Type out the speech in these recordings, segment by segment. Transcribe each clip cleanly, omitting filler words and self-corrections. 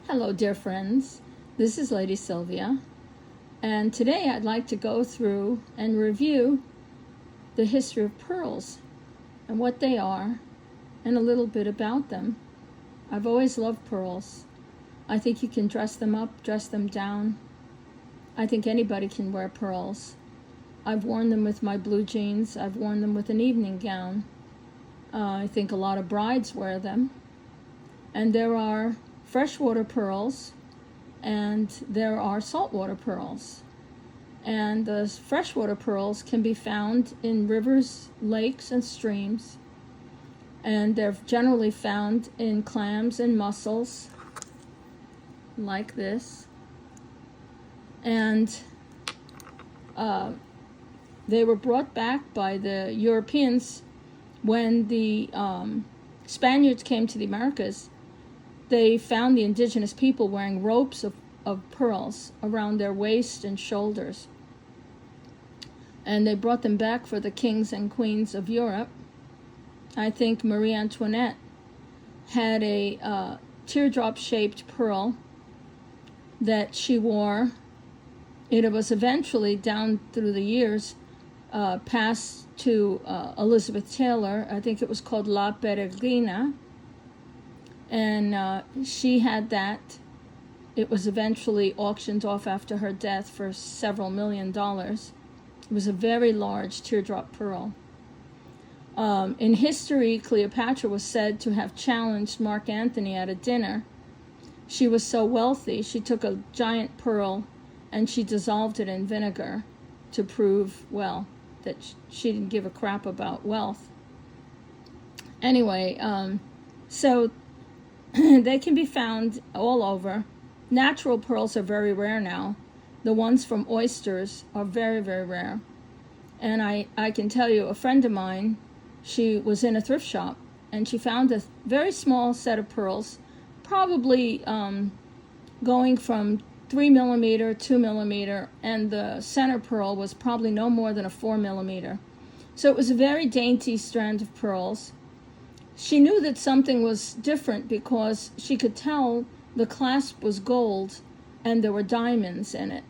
Hello, dear friends. This is Lady Sylvia, and today I'd like to go through and review the history of pearls and what they are and a little bit about them. I've always loved pearls. I think you can dress them up, dress them down. I think anybody can wear pearls. I've worn them with my blue jeans. I've worn them with an evening gown. I think a lot of brides wear them. And there are freshwater pearls and there are saltwater pearls. And the freshwater pearls can be found in rivers, lakes, and streams. And they're generally found in clams and mussels, like this. And they were brought back by the Europeans when the Spaniards came to the Americas. They found the indigenous people wearing ropes of pearls around their waist and shoulders. And they brought them back for the kings and queens of Europe. I think Marie Antoinette had a teardrop-shaped pearl that she wore. It was eventually, down through the years, passed to Elizabeth Taylor. I think it was called La Peregrina. And she had that. It was eventually auctioned off after her death for several $1 million. It was a very large teardrop pearl. In history, Cleopatra was said to have challenged Mark Antony at a dinner. She was so wealthy, she took a giant pearl and she dissolved it in vinegar to prove, well, that she didn't give a crap about wealth. Anyway, so they can be found all over. Natural pearls are very rare now. The ones from oysters are very, very rare. And I can tell you, a friend of mine, she was in a thrift shop, and she found a very small set of pearls, probably going from 3 millimeter, 2 millimeter, and the center pearl was probably no more than a 4 millimeter. So it was a very dainty strand of pearls. She knew that something was different because she could tell the clasp was gold and there were diamonds in it.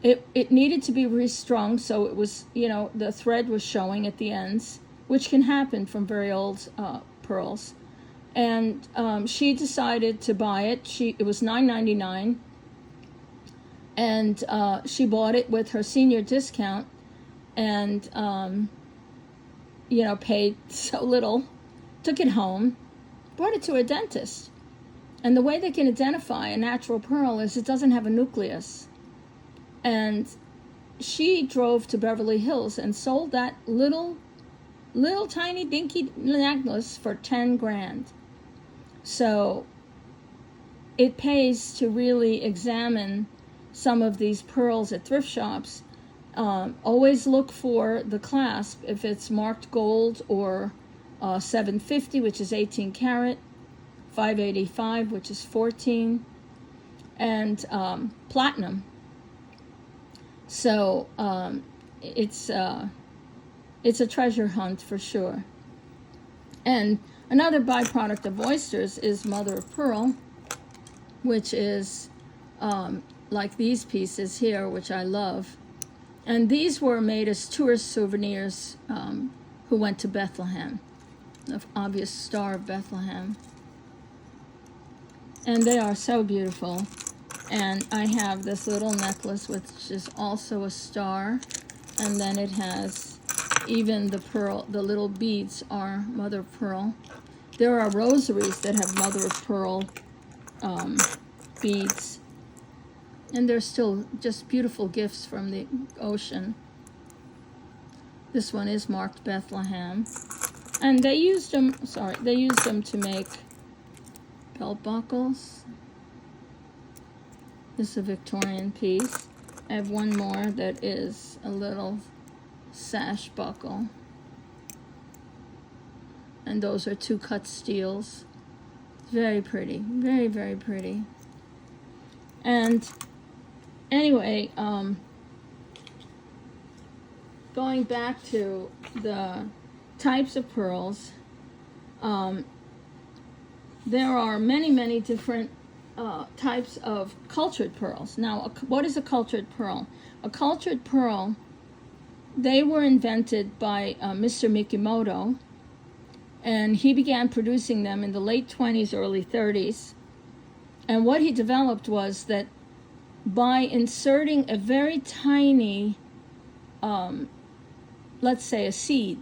It needed to be restrung, so it was, the thread was showing at the ends, which can happen from very old pearls. And she decided to buy it. It was $9.99, and she bought it with her senior discount, and paid so little. Took it home, brought it to a dentist. And the way they can identify a natural pearl is it doesn't have a nucleus. And she drove to Beverly Hills and sold that little tiny dinky necklace for 10 grand. So it pays to really examine some of these pearls at thrift shops. Always look for the clasp if it's marked gold, or 750, which is 18 karat, 585, which is 14, and platinum. So it's a treasure hunt for sure. And another byproduct of oysters is mother of pearl, which is like these pieces here, which I love. And these were made as tourist souvenirs who went to Bethlehem, the obvious Star of Bethlehem. And they are so beautiful. And I have this little necklace, which is also a star. And then it has even the pearl, the little beads are mother of pearl. There are rosaries that have mother of pearl beads. And they're still just beautiful gifts from the ocean. This one is marked Bethlehem. And they used them to make belt buckles. This is a Victorian piece. I have one more that is a little sash buckle. And those are 2 cut steels. Very pretty. Very, very pretty. And anyway, going back to the types of pearls, there are many, many different types of cultured pearls. Now, what is a cultured pearl? A cultured pearl, they were invented by Mr. Mikimoto, and he began producing them in the late 20s, early 30s. And what he developed was that by inserting a very tiny, let's say a seed,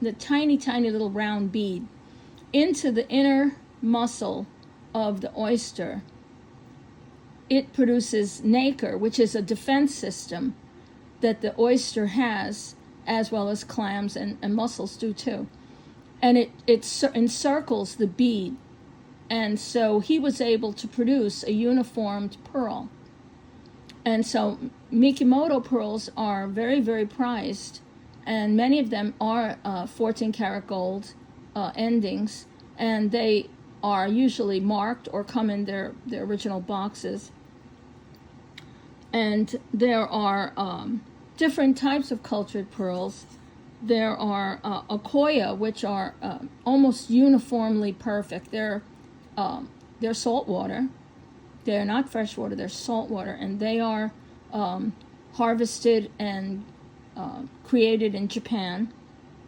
the tiny, tiny little round bead, into the inner muscle of the oyster, it produces nacre, which is a defense system that the oyster has, as well as clams and mussels do too. And it encircles the bead. And so he was able to produce a uniformed pearl. And so Mikimoto pearls are very, very prized. And many of them are 14 karat gold endings. And they are usually marked or come in their original boxes. And there are different types of cultured pearls. There are Akoya, which are almost uniformly perfect. They're saltwater. They're not freshwater, they're saltwater, and they are harvested and created in Japan.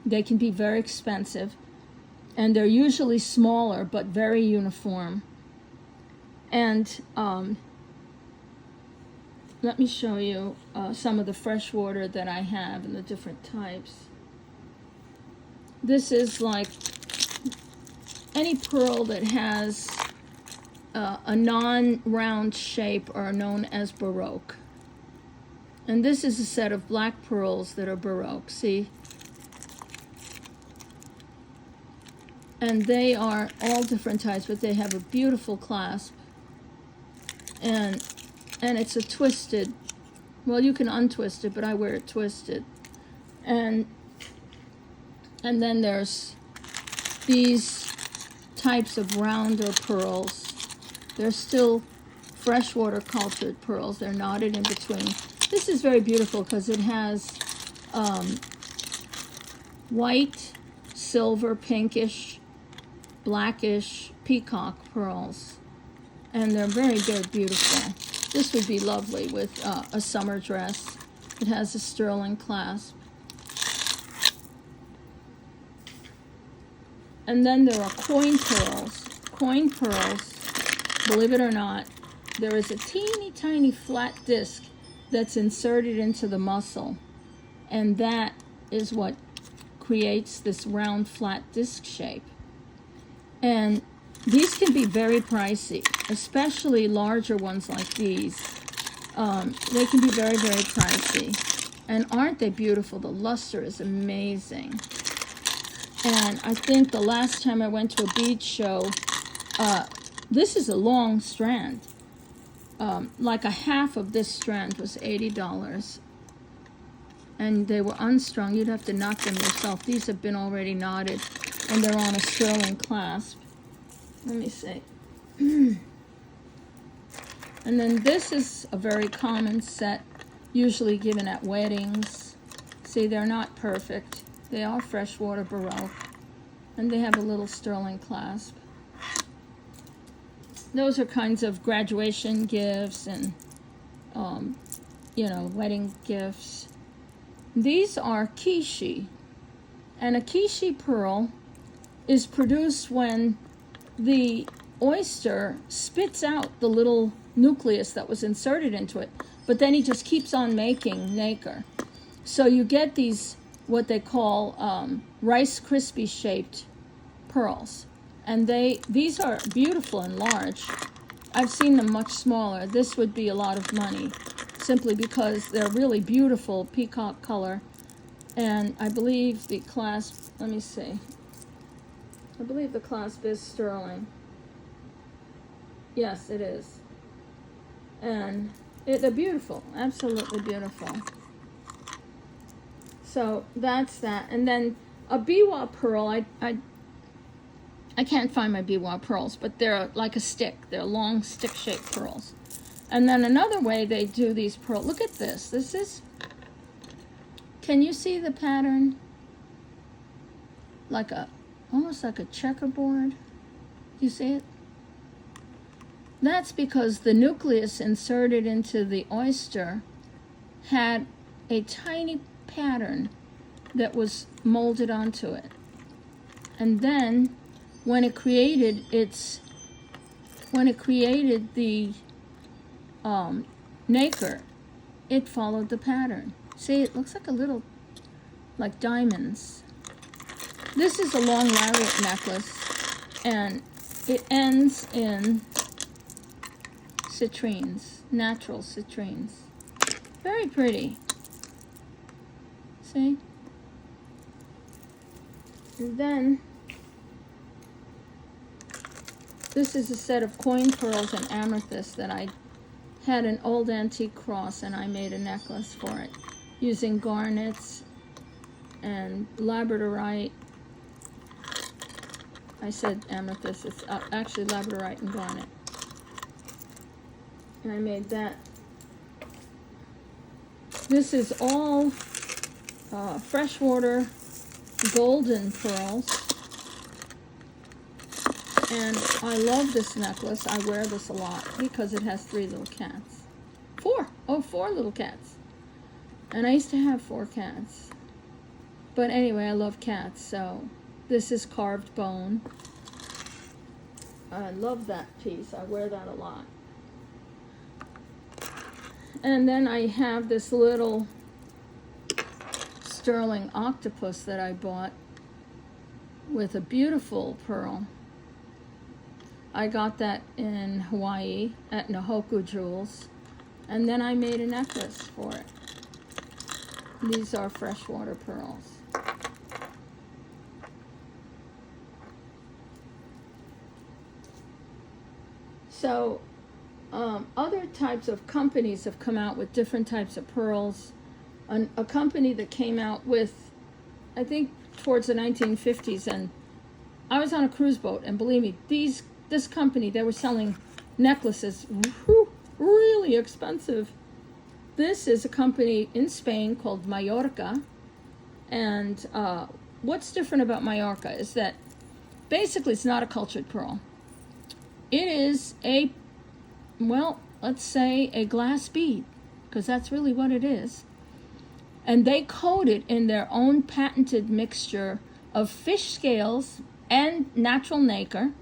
They can be very expensive, and they're usually smaller but very uniform. And let me show you some of the freshwater that I have and the different types. This is like any pearl that has a non-round shape are known as Baroque. And this is a set of black pearls that are Baroque, see? And they are all different types, but they have a beautiful clasp. And it's a twisted, well, you can untwist it, but I wear it twisted. And then there's these types of rounder pearls. They're still freshwater cultured pearls. They're knotted in between. This is very beautiful because it has white, silver, pinkish, blackish peacock pearls. And they're very, very beautiful. This would be lovely with a summer dress. It has a sterling clasp. And then there are coin pearls. Coin pearls, believe it or not, there is a teeny tiny flat disc that's inserted into the muscle. And that is what creates this round flat disc shape. And these can be very pricey, especially larger ones like these. They can be very, very pricey. And aren't they beautiful? The luster is amazing. And I think the last time I went to a bead show, this is a long strand. Like a half of this strand was $80. And they were unstrung. You'd have to knot them yourself. These have been already knotted, and they're on a sterling clasp. Let me see. And then this is a very common set, usually given at weddings. See, they're not perfect. They are freshwater Baroque, and they have a little sterling clasp. Those are kinds of graduation gifts and, wedding gifts. These are kishi, and a kishi pearl is produced when the oyster spits out the little nucleus that was inserted into it, but then he just keeps on making nacre. So you get these what they call Rice Krispie shaped pearls. And these are beautiful and large. I've seen them much smaller. This would be a lot of money, simply because they're really beautiful peacock color. And I believe the clasp, let me see. I believe the clasp is sterling. Yes, it is. And they're beautiful, absolutely beautiful. So that's that. And then a biwa pearl, I can't find my biwa pearls, but they're like a stick. They're long stick-shaped pearls. And then another way they do these pearls, look at this. This is, can you see the pattern? Almost like a checkerboard. You see it? That's because the nucleus inserted into the oyster had a tiny pattern that was molded onto it. And then when it created the nacre, it followed the pattern. See, it looks like a little, like diamonds. This is a long lariat necklace, and it ends in citrines, natural citrines. Very pretty. See? And then this is a set of coin pearls and amethyst that I had an old antique cross, and I made a necklace for it using garnets and labradorite. I said amethyst, it's actually labradorite and garnet. And I made that. This is all freshwater golden pearls. And I love this necklace. I wear this a lot because it has 3 little cats. 4 little cats. And I used to have 4 cats. But anyway, I love cats, so this is carved bone. I love that piece. I wear that a lot. And then I have this little sterling octopus that I bought with a beautiful pearl. I got that in Hawaii at Nahoku Jewels, and then I made a necklace for it. These are freshwater pearls. So other types of companies have come out with different types of pearls. A company that came out with, I think, towards the 1950s, and I was on a cruise boat, and believe me, this company, they were selling necklaces, really expensive. This is a company in Spain called Mallorca, and what's different about Mallorca is that basically it's not a cultured pearl. It is let's say a glass bead, because that's really what it is. And they coat it in their own patented mixture of fish scales and natural nacre.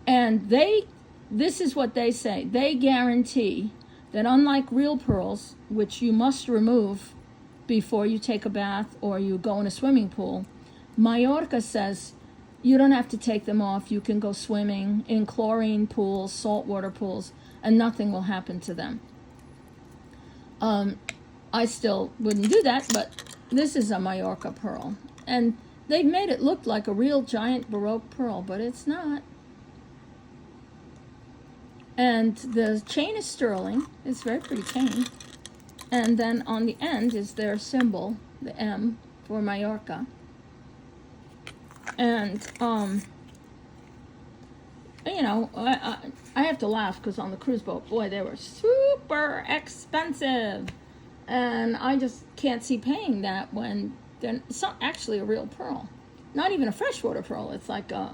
And this is what they say. They guarantee that unlike real pearls, which you must remove before you take a bath or you go in a swimming pool, Mallorca says you don't have to take them off. You can go swimming in chlorine pools, saltwater pools, and nothing will happen to them. I still wouldn't do that, but this is a Mallorca pearl. And they've made it look like a real giant Baroque pearl, but it's not. And the chain is sterling. It's a very pretty chain. And then on the end is their symbol, the M for Mallorca. And, I have to laugh because on the cruise boat, boy, they were super expensive. And I just can't see paying that when it's not actually a real pearl. Not even a freshwater pearl. It's like a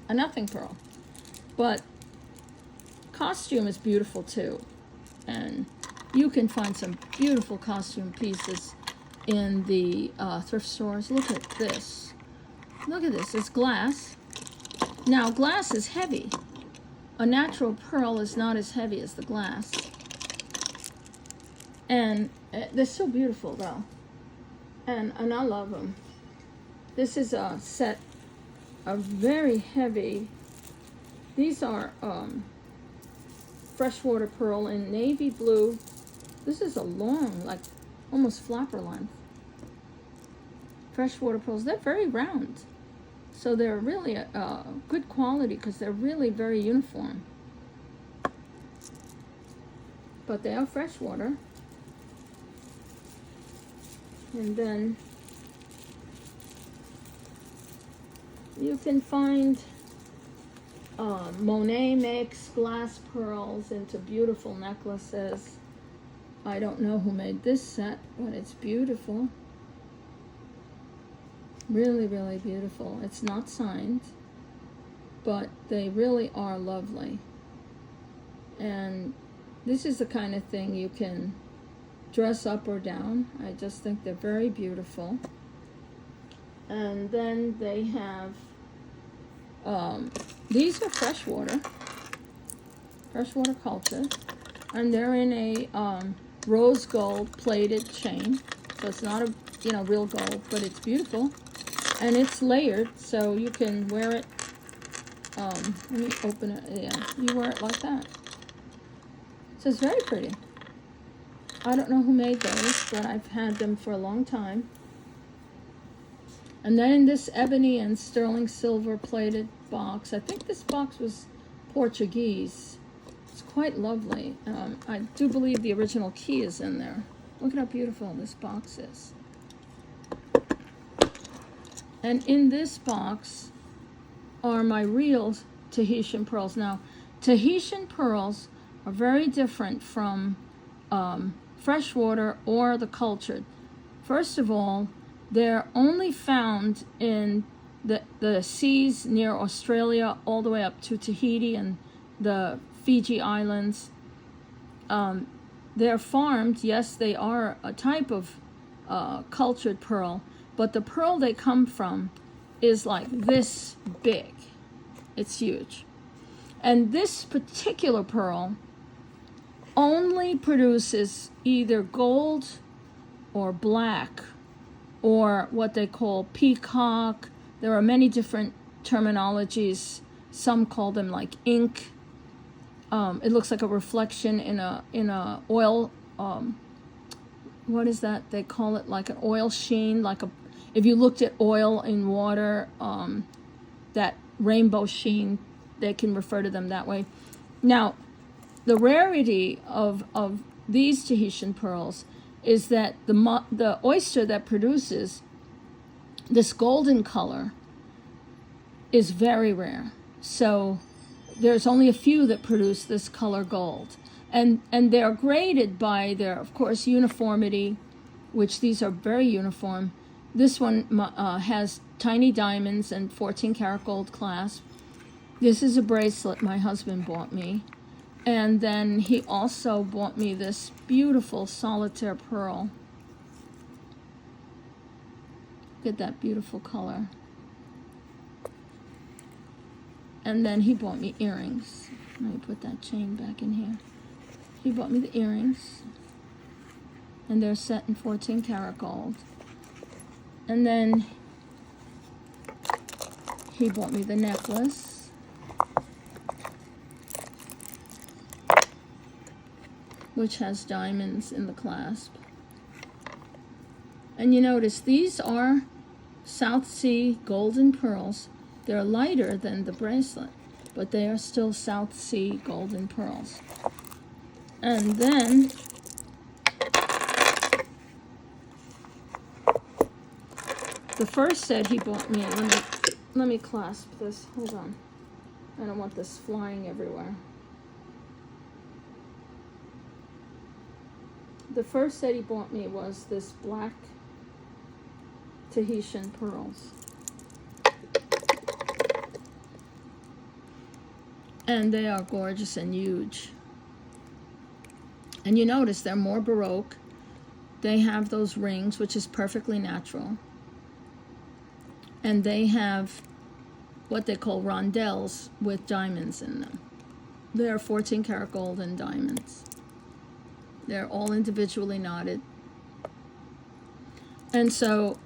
nothing pearl. But costume is beautiful too. And you can find some beautiful costume pieces in the thrift stores. Look at this. Look at this. It's glass. Now, glass is heavy. A natural pearl is not as heavy as the glass. And they're so beautiful, though. And I love them. This is a set of very heavy. These are freshwater pearl in navy blue. This is a long, like almost flapper length. Freshwater pearls. They're very round. So they're really good quality because they're really very uniform. But they are freshwater. And then you can find Monet makes glass pearls into beautiful necklaces. I don't know who made this set, but it's beautiful. Really, really beautiful. It's not signed. but they really are lovely. And this is the kind of thing you can dress up or down. I just think they're very beautiful. And then they have, these are freshwater culture, and they're in a rose gold plated chain. So it's not a, real gold, but it's beautiful. And it's layered, so you can wear it, let me open it, yeah, you wear it like that. So it's very pretty. I don't know who made those, but I've had them for a long time. And then in this ebony and sterling silver plated box, I think this box was Portuguese. It's quite lovely. I do believe the original key is in there. Look at how beautiful this box is. And in this box are my real Tahitian pearls. Now, Tahitian pearls are very different from freshwater or the cultured. First of all, they're only found in the seas near Australia all the way up to Tahiti and the Fiji Islands. They're farmed. Yes, they are a type of cultured pearl, but the pearl they come from is like this big. It's huge. And this particular pearl only produces either gold or black or what they call peacock. There are many different terminologies. Some call them like ink. It looks like a reflection in a oil. What is that? They call it like an oil sheen. If you looked at oil in water, that rainbow sheen, they can refer to them that way. Now, the rarity of these Tahitian pearls is that the oyster that produces this golden color is very rare. So there's only a few that produce this color gold. And they're graded by their, of course, uniformity, which these are very uniform. This one has tiny diamonds and 14 karat gold clasp. This is a bracelet my husband bought me. And then he also bought me this beautiful solitaire pearl. Look at that beautiful color. And then he bought me earrings. Let me put that chain back in here. He bought me the earrings. And they're set in 14 karat gold. And then he bought me the necklace, which has diamonds in the clasp. And you notice these are South Sea golden pearls. They're lighter than the bracelet, but they are still South Sea golden pearls. And then the first set he bought me, let me clasp this, hold on. I don't want this flying everywhere. The first set he bought me was this black Tahitian pearls. And they are gorgeous and huge. And you notice they're more Baroque. They have those rings, which is perfectly natural. And they have what they call rondelles with diamonds in them. They are 14 karat gold and diamonds. They're all individually knotted. And so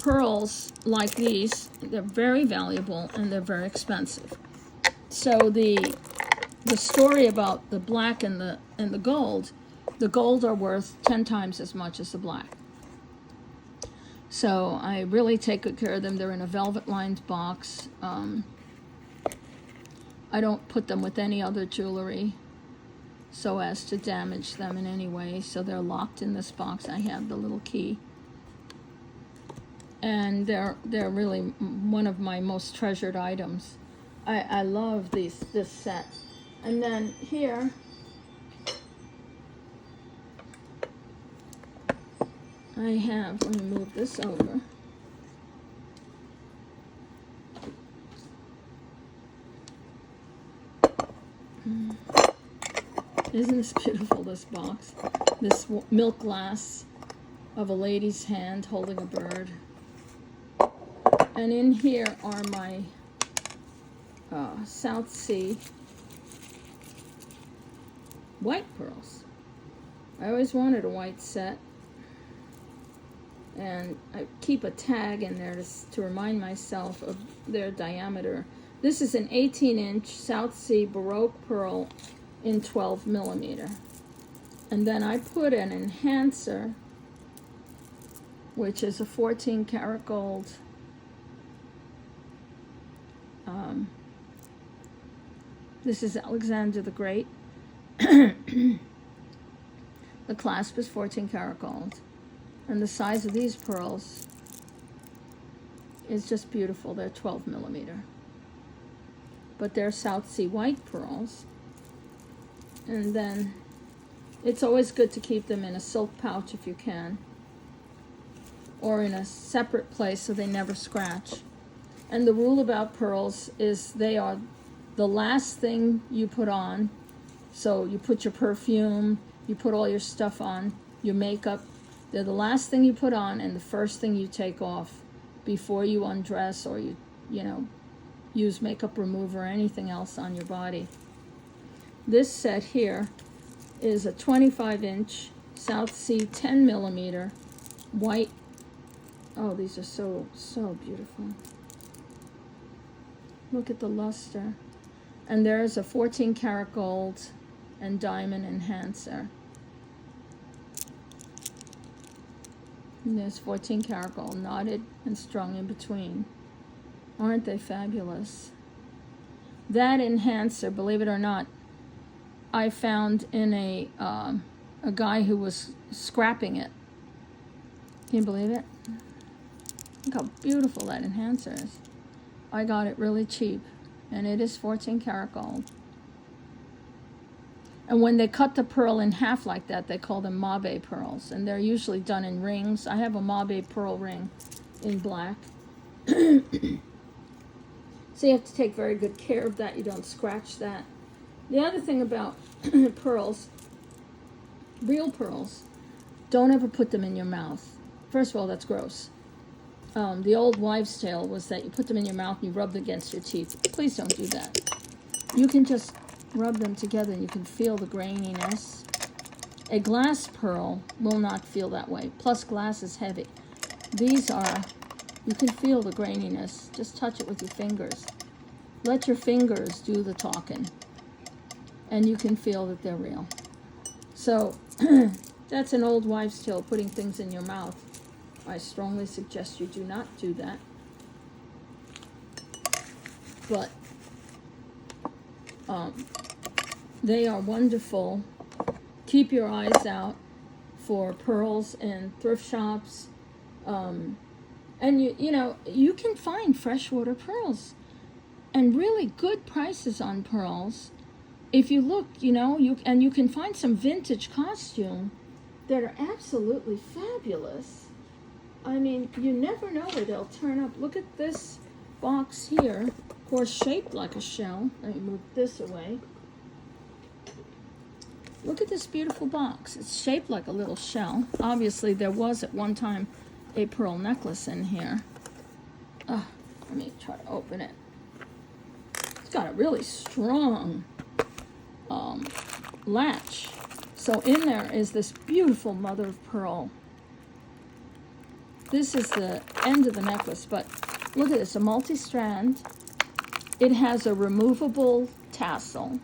pearls like these, they're very valuable and they're very expensive. So the story about the black and the gold are worth 10 times as much as the black. So I really take good care of them. They're in a velvet lined box. I don't put them with any other jewelry so as to damage them in any way. So they're locked in this box. I have the little key. And they're really one of my most treasured items. I love this set. And then here, I have, let me move this over. Isn't this beautiful, this box? This milk glass of a lady's hand holding a bird. And in here are my South Sea white pearls. I always wanted a white set. And I keep a tag in there to remind myself of their diameter. This is an 18-inch South Sea Baroque pearl in 12 millimeter. And then I put an enhancer, which is a 14 karat gold. This is Alexander the Great. The clasp is 14 karat gold. And the size of these pearls is just beautiful. They're 12 millimeter. But they're South Sea white pearls. And then it's always good to keep them in a silk pouch if you can, or in a separate place so they never scratch. And the rule about pearls is they are the last thing you put on. So you put your perfume, you put all your stuff on, your makeup. They're the last thing you put on and the first thing you take off before you undress or you use makeup remover or anything else on your body. This set here is a 25-inch South Sea 10 millimeter white. Oh, these are so beautiful. Look at the luster. And there's a 14 karat gold and diamond enhancer. And there's 14 karat gold knotted and strung in between. Aren't they fabulous? That enhancer, believe it or not, I found in a guy who was scrapping it. Can you believe it? Look how beautiful that enhancer is. I got it really cheap, and it is 14 karat gold. And when they cut the pearl in half like that, they call them mabe pearls, and they're usually done in rings. I have a mabe pearl ring in black. So you have to take very good care of that. You don't scratch that. The other thing about pearls, real pearls, don't ever put them in your mouth. First of all, that's gross. The old wives' tale was that you put them in your mouth and you rub them against your teeth. Please don't do that. You can just rub them together and you can feel the graininess. A glass pearl will not feel that way. Plus, glass is heavy. These are, you can feel the graininess. Just touch it with your fingers. Let your fingers do the talking. And you can feel that they're real. So, that's an old wives' tale, putting things in your mouth. I strongly suggest you do not do that. But they are wonderful. Keep your eyes out for pearls in thrift shops. And you can find freshwater pearls and really good prices on pearls. If you look, you can find some vintage costume that are absolutely fabulous. I mean, you never know where they'll turn up. Look at this box here, of course, shaped like a shell. Let me move this away. Look at this beautiful box. It's shaped like a little shell. Obviously, there was at one time a pearl necklace in here. Let me try to open it. It's got a really strong latch. So in there is this beautiful mother of pearl. This is the end of the necklace, but look at this, a multi-strand. It has a removable tassel.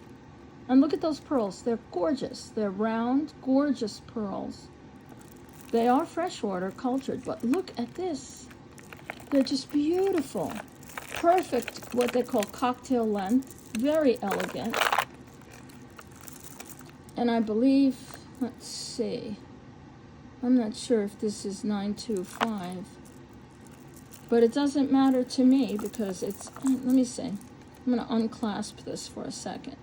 And look at those pearls. They're gorgeous. They're round, gorgeous pearls. They are freshwater cultured, but look at this. They're just beautiful. Perfect, what they call cocktail length. Very elegant. And I believe, let's see. I'm not sure if this is 925. But it doesn't matter to me because it's, let me see. I'm going to unclasp this for a second.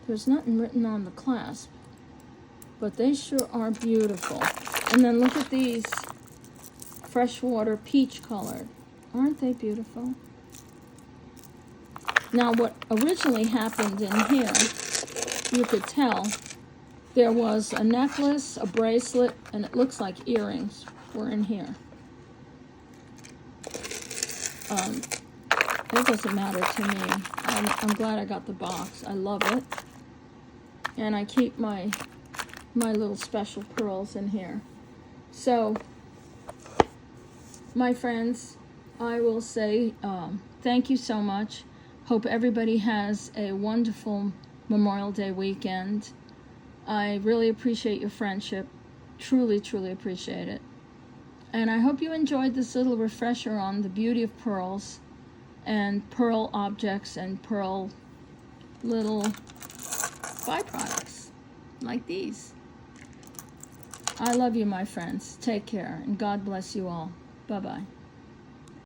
There's nothing written on the clasp, but they sure are beautiful. And then look at these, freshwater peach colored. Aren't they beautiful? Now, what originally happened in here, you could tell, there was a necklace, a bracelet, and it looks like earrings were in here. It doesn't matter to me. I'm glad I got the box. I love it. And I keep my little special pearls in here. So, my friends, I will say thank you so much. Hope everybody has a wonderful Memorial Day weekend. I really appreciate your friendship. Truly, truly appreciate it. And I hope you enjoyed this little refresher on the beauty of pearls and pearl objects and pearl little byproducts like these. I love you, my friends. Take care, and God bless you all. Bye-bye.